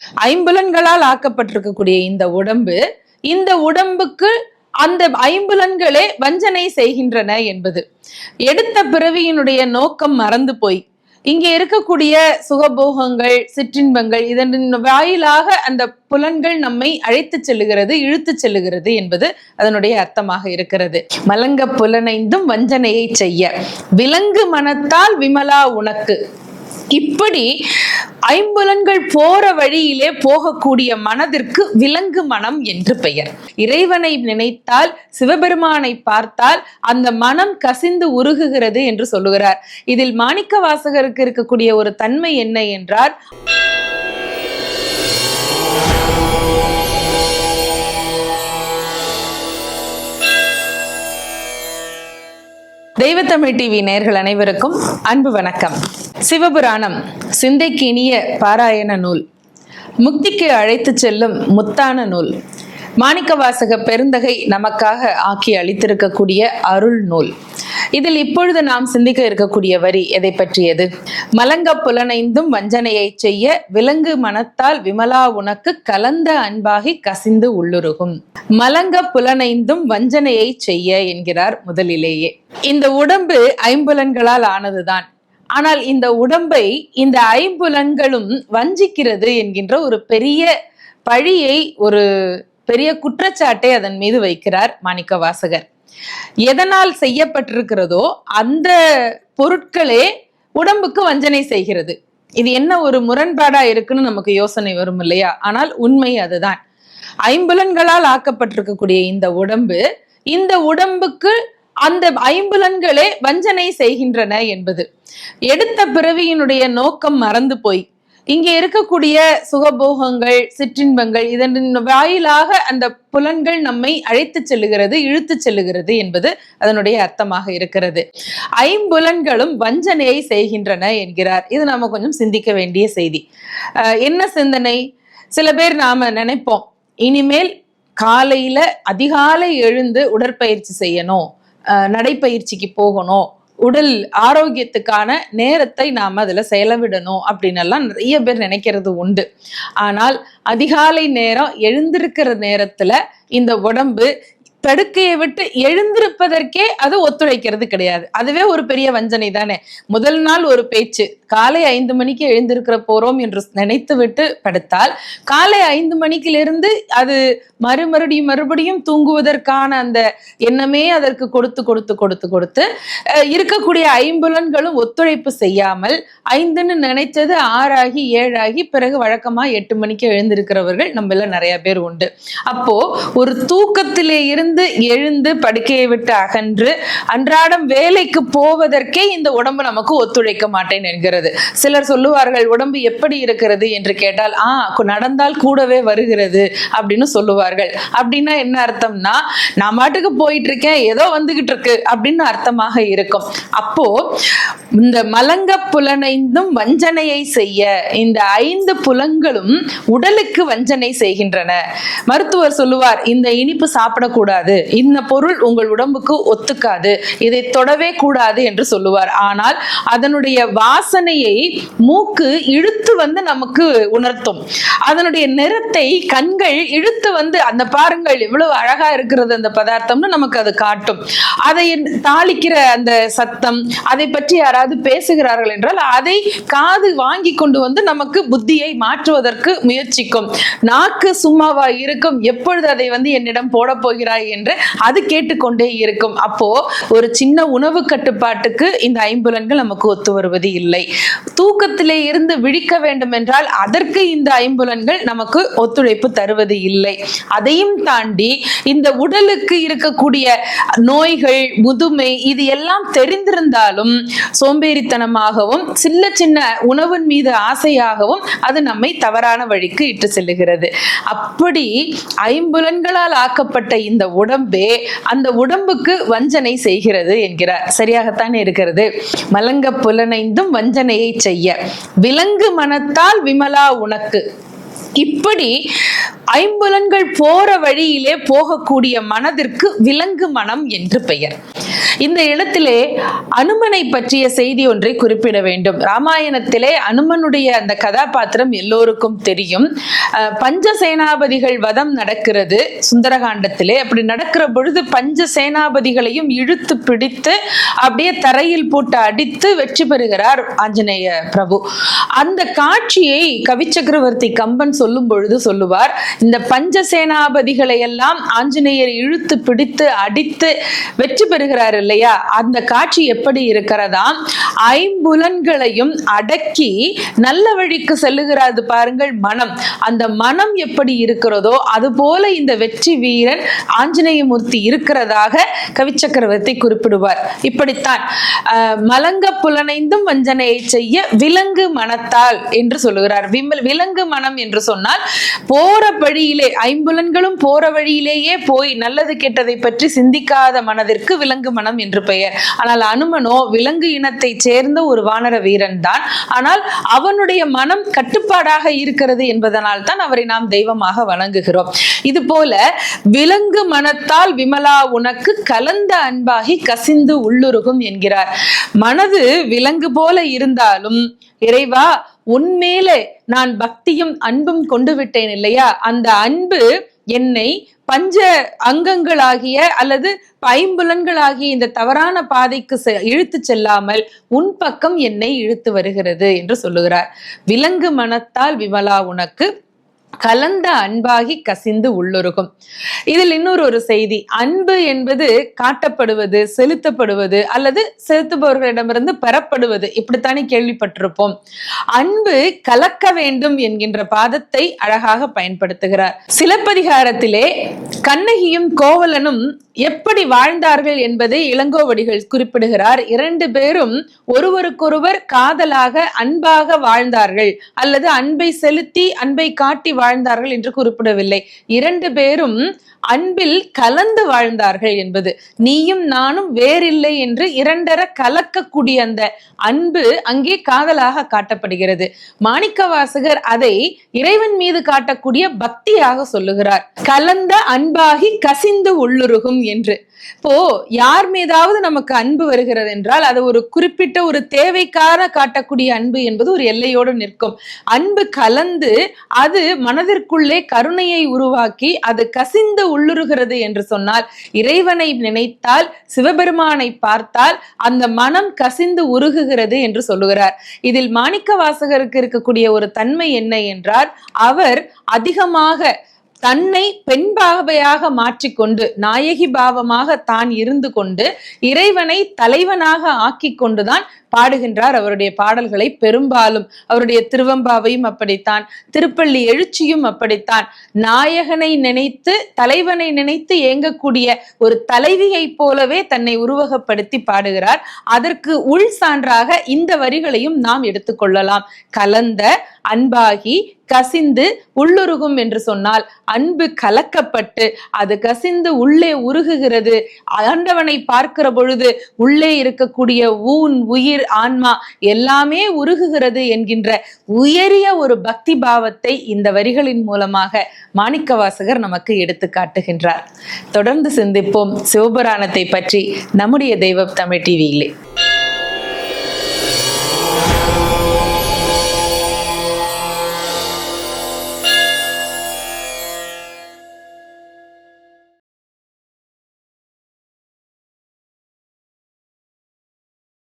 ஐம்புலன்களால் ஆக்கப்பட்டிருக்கக்கூடிய இந்த உடம்புக்கு அந்த ஐம்புலன்களே வஞ்சனை செய்கின்றன என்பது. எடுத்த பிறவியினுடைய நோக்கம் மறந்து போய் இங்கே இருக்கக்கூடிய சுகபோகங்கள், சிற்றின்பங்கள், இதன் வாயிலாக அந்த புலன்கள் நம்மை அழைத்து செல்லுகிறது, இழுத்து செல்லுகிறது என்பது அதனுடைய அர்த்தமாக இருக்கிறது. மலங்க புலனைந்தும் வஞ்சனையை செய்ய விலங்கு மனத்தால் விமலா உனக்கு. இப்படி ஐம்புலன்கள் போற வழியிலே போகக்கூடிய மனதிற்கு விலங்கு மனம் என்று பெயர். இறைவனை நினைத்தால், சிவபெருமானை பார்த்தால் அந்த மனம் கசிந்து உருகுகிறது என்று சொல்லுகிறார். இதில் மாணிக்க வாசகருக்கு இருக்கக்கூடிய ஒரு தன்மை என்ன என்றால், தெய்வத்தமிழ் டிவி நேயர்கள் அனைவருக்கும் அன்பு வணக்கம். சிவபுராணம் சிந்தைக்கு இனிய பாராயண நூல், முக்திக்கு அழைத்து செல்லும் முத்தான நூல், மாணிக்கவாசக பெருந்தகை நமக்காக ஆக்கி அளித்திருக்கக்கூடிய அருள் நூல். இதில் இப்பொழுது நாம் சிந்திக்க இருக்கக்கூடிய வரி எதை பற்றியது? மலங்க புலனைந்தும் வஞ்சனையை செய்ய விலங்கு மனத்தால் விமலா உனக்கு கலந்த அன்பாகி கசிந்து உள்ளுருகும். மலங்க புலனைந்தும் வஞ்சனையை செய்ய என்கிறார் முதலிலேயே. இந்த உடம்பு ஐம்புலன்களால் ஆனதுதான். ஆனால் இந்த உடம்பை இந்த ஐம்புலன்களும் வஞ்சிக்கிறது என்கின்ற ஒரு பெரிய பழியை, ஒரு பெரிய குற்றச்சாட்டை அதன் மீது வைக்கிறார் மாணிக்க வாசகர். எதனால் செய்யப்பட்டிருக்கிறதோ அந்த பொருட்களே உடம்புக்கு வஞ்சனை செய்கிறது. இது என்ன ஒரு முரண்பாடா இருக்குன்னு நமக்கு யோசனை வரும் இல்லையா? ஆனால் உண்மை அதுதான். ஐம்புலன்களால் ஆக்கப்பட்டிருக்கக்கூடிய இந்த உடம்புக்கு அந்த ஐம்புலன்களே வஞ்சனை செய்கின்றன என்பது. எடுத்த பிறவியினுடைய நோக்கம் மறந்து போய் இங்கே இருக்கக்கூடிய சுகபோகங்கள், சிற்றின்பங்கள், இதன் வாயிலாக அந்த புலன்கள் நம்மை அழைத்து செல்லுகிறது, இழுத்து செல்லுகிறது என்பது அதனுடைய அர்த்தமாக இருக்கிறது. ஐம்புலன்களும் வஞ்சனையை செய்கின்றன என்கிறார். இது நாம கொஞ்சம் சிந்திக்க வேண்டிய செய்தி. என்ன சிந்தனை? சில பேர் நாம நினைப்போம், இனிமேல் காலையில அதிகாலை எழுந்து உடற்பயிற்சி செய்யணும், நடைப்பயிற்சிக்கு போகணும், உடல் ஆரோக்கியத்துக்கான நேரத்தை நாம் அதுல செலவிடணும் அப்படின்னு எல்லாம் நிறைய பேர் நினைக்கிறது உண்டு. ஆனால் அதிகாலை நேரம் எழுந்திருக்கிற நேரத்துல இந்த உடம்பு படுக்கையை விட்டு எழுந்திருப்பதற்கே அது ஒத்துழைக்கிறது கிடையாது. அதுவே ஒரு பெரிய வஞ்சனை தானே. முதல் நாள் ஒரு பேச்சு, காலை 5 மணிக்கு எழுந்திருக்கிற போறோம் என்று நினைத்து விட்டு படுத்தால் காலை 5 மணிக்கிலிருந்து அது மறுபடியும் தூங்குவதற்கான அந்த எண்ணமே அதற்கு கொடுத்து இருக்கக்கூடிய ஐம்புலன்களும் ஒத்துழைப்பு செய்யாமல் 5ன்னு நினைச்சது 6 ஆகி 7 ஆகி பிறகு வழக்கமா 8 மணிக்கு எழுந்திருக்கிறவர்கள் நம்மள நிறைய பேர் உண்டு. அப்போ ஒரு தூக்கத்திலே இருந்து எழுந்து படுக்கையை விட்டு அகன்று அன்றாடம் வேலைக்கு போவதற்கே இந்த உடம்பு நமக்கு ஒத்துழைக்க மாட்டேன் என்கிறது. சிலர் சொல்லுவார்கள், உடம்பு எப்படி இருக்கிறது என்று கேட்டால், நடந்தால் கூடவே வருகிறது அப்படின்னு சொல்லுவார்கள். அப்படின்னா என்ன அர்த்தம்னா, நான் மாட்டுக்கு போயிட்டு இருக்கேன், ஏதோ வந்துகிட்டு இருக்கு அப்படின்னு அர்த்தமாக இருக்கும். அப்போ இந்த மலங்க புலனைந்தும் வஞ்சனையை செய்ய, இந்த 5 புலன்களும் உடலுக்கு வஞ்சனை செய்கின்றன. மருத்துவர் சொல்லுவார், இந்த இனிப்பு சாப்பிடக்கூடாது, இந்த பொருள் உங்கள் உடம்புக்கு ஒத்துக்காது, இதை தொடவே கூடாது என்று சொல்லுவார். ஆனால் அதனுடைய வாசனையை மூக்கு இழுத்து வந்து நமக்கு உணர்த்தும். அதனுடைய நிறத்தை கண்கள் இழுத்து வந்து, அந்த பாருங்கள் எவ்வளவு அழகா இருக்கிறது அந்த பதார்த்தம்னு நமக்கு அது காட்டும். அதை தாளிக்கிற அந்த சத்தம், அதை பற்றி யாராவது பேசுகிறார்கள் என்றால் அதை காது வாங்கி கொண்டு வந்து நமக்கு புத்தியை மாற்றுவதற்கு முயற்சிக்கும். நாக்கு சும்மாவா இருக்கும், எப்பொழுது அதை வந்து என்னிடம் போட போகிறாய் என்று அது கேட்டுக்கொண்டே இருக்கும். அப்போ ஒரு சின்ன உணவு கட்டுப்பாட்டுக்கு இந்த ஐம்புலன்கள் நமக்கு ஒத்து வருவது இல்லை. தூக்கத்திலே இருந்து விழிக்க வேண்டும் என்றால் அதற்கு இந்த ஐம்புலன்கள் நமக்கு ஒத்துழைப்பு தருவது இல்லை. அதையும் தாண்டி இந்த உடலுக்கு இருக்கக்கூடிய நோய்கள், முதுமை, இது எல்லாம் தெரிந்திருந்தாலும் சோம்பேறித்தனமாகவும் சின்ன உணவின் மீது ஆசையாகவும் அது நம்மை தவறான வழிக்கு இட்டு செல்லுகிறது. அப்படி ஐம்புலன்களால் ஆக்கப்பட்ட இந்த உடம்பே அந்த உடம்புக்கு வஞ்சனை செய்கிறது என்கிறார். சரியாகத்தான் இருக்கிறது. மலங்க புலனைந்தும் வஞ்சனையை செய்ய விலங்கு மனத்தால் விமலா உனக்கு. இப்படி ஐம்புலன்கள் போற வழியிலே போகக்கூடிய மனதிற்கு விலங்கு மனம் என்று பெயர். இந்த இடத்திலே அனுமனை பற்றிய செய்தி ஒன்றை குறிப்பிட வேண்டும். ராமாயணத்திலே அனுமனுடைய அந்த கதாபாத்திரம் எல்லோருக்கும் தெரியும். பஞ்சசேனாபதிகள் வதம் நடக்கிறது சுந்தரகாண்டத்திலே. அப்படி நடக்கிற பொழுது பஞ்சசேனாபதிகளையும் இழுத்து பிடித்து அப்படியே தரையில் போட்டு அடித்து வெற்றி பெறுகிறார் ஆஞ்சநேய பிரபு. அந்த காட்சியை கவிச்சக்கரவர்த்தி கம்பன் சொல்லும் பொழுது சொல்லுவார், இந்த பஞ்சசேனாபதிகளை எல்லாம் ஆஞ்சநேயர் இழுத்து பிடித்து அடித்து வெற்றி பெறுகிறார் இல்லையா, அந்த காட்சி எப்படி இருக்கிறதாம், ஐம்புலன்களையும் அடக்கி நல்ல வழிக்கு செல்லுகிறது பாருங்கள் மனம். அந்த மனம் எப்படி இருக்கிறதோ அதுபோல இந்த வெற்றி வீரன் ஆஞ்சநேயமூர்த்தி இருக்கிறதாக கவிச்சக்கரவர்த்தி குறிப்பிடுவார். இப்படித்தான் மலங்க புலனைந்தும் வஞ்சனையை செய்ய விலங்கு மனத்தால் என்று சொல்லுகிறார். விலங்கு மனம் என்று சொன்னால் போற வழியிலே, ஐம்புலன்களும் போற வழியிலேயே போய் நல்லது கெட்டதை பற்றி சிந்திக்காத மனதிற்கு விலங்கு மனம் என்று பெயர். ஆனால் அனுமனோ விலங்கு இனத்தை சேர்ந்த ஒரு வானர வீரன் தான். ஆனால் அவனுடைய மனம் கட்டுப்பாடாக இருக்கிறது என்பதனால் தான் அவரை நாம் தெய்வமாக வணங்குகிறோம். இது போல விலங்கு மனத்தால் விமலா உனக்கு கலந்த அன்பாகி கசிந்து உள்ளுருகும் என்கிறார். மனது விலங்கு போல இருந்தாலும் இறைவா உன்மேலே நான் பக்தியும் அன்பும் கொண்டு விட்டேன் இல்லையா, அந்த அன்பு என்னை பஞ்ச அங்கங்களாகிய அல்லது ஐம்புலன்களாகிய இந்த தவறான பாதைக்கு இழுத்து செல்லாமல் உன் பக்கம் என்னை இழுத்து வருகிறது என்று சொல்லுகிறார். விலங்கு மனத்தால் விமலா உனக்கு கலந்த அன்பாகி கசிந்து உள்ளுருகும். இதில் இன்னொரு செய்தி, அன்பு என்பது காட்டப்படுவது, செலுத்தப்படுவது அல்லது செலுத்துபவர்களிடமிருந்து பெறப்படுவது, இப்படித்தானே கேள்விப்பட்டிருப்போம். அன்பு கலக்க வேண்டும் என்கின்ற பாதத்தை அழகாக பயன்படுத்துகிறார். சிலப்பதிகாரத்திலே கண்ணகியும் கோவலனும் எப்படி வாழ்ந்தார்கள் என்பதை இளங்கோவடிகள் குறிப்பிடுகிறார். இரண்டு பேரும் ஒருவருக்கொருவர் காதலாக அன்பாக வாழ்ந்தார்கள் அல்லது அன்பை செலுத்தி அன்பை காட்டி வாழ்ந்தார்கள் என்று குறிப்பிடவில்லை. இரண்டு பேரும் அன்பில் கலந்து வாழ்ந்தார்கள் என்பது, நீயும் நானும் வேறில்லை என்று இரண்டர கலக்கக்கூடிய அந்த அன்பு அங்கே காதலாக காட்டப்படுகிறது. மாணிக்கவாசகர் அதை இறைவன் மீது காட்டக்கூடிய பக்தியாக சொல்லுகிறார். கலந்த அன்பாகி கசிந்து உள்ளுருகும் என்று. இப்போ யார் மீதாவது நமக்கு அன்பு வருகிறது என்றால் அது ஒரு குறிப்பிட்ட ஒரு தேவைக்காக காட்டக்கூடிய அன்பு என்பது ஒரு எல்லையோடு நிற்கும். அன்பு கலந்து அது மனதிற்குள்ளே கருணையை உருவாக்கி அது கசிந்து உள்ளுருகிறது என்று சொன்னால், இறைவனை நினைத்தால் சிவபெருமானை பார்த்தால் அந்த மனம் கசிந்து உருகுகிறது என்று சொல்லுகிறார். இதில் மாணிக்கவாசகருக்கு இருக்கக்கூடிய ஒரு தன்மை என்ன என்றால், அவர் அதிகமாக தன்னை பெண் பாவையாக மாற்றிக்கொண்டு நாயகி பாவமாக தான் இருந்து கொண்டு இறைவனை தலைவனாக ஆக்கி கொண்டுதான் பாடுகின்றார் அவருடைய பாடல்களை. பெரும்பாலும் அவருடைய திருவம்பாவையும் அப்படித்தான், திருப்பள்ளி எழுச்சியும் அப்படித்தான். நாயகனை நினைத்து தலைவனை நினைத்து ஏங்கக்கூடிய ஒரு தலைவியை போலவே தன்னை உருவகப்படுத்தி பாடுகிறார். அதற்கு உள் சான்றாக இந்த வரிகளையும் நாம் எடுத்துக்கொள்ளலாம். கலந்த அன்பாகி கசிந்து உள்ளுருகும் என்று சொன்னால் அன்பு கலக்கப்பட்டு அது கசிந்து உள்ளே உருகுகிறது. ஆண்டவனை பார்க்கிற பொழுது உள்ளே இருக்கக்கூடிய ஊன் உயிர் ஆன்மா எல்லாமே உருகுகிறது என்கின்ற உயரிய ஒரு பக்தி பாவத்தை இந்த வரிகளின் மூலமாக மாணிக்கவாசகர் நமக்கு எடுத்து காட்டுகின்றார். தொடர்ந்து சிந்திப்போம் சிவபுராணத்தை பற்றி நம்முடைய தெய்வம் தமிழ் டிவியிலே.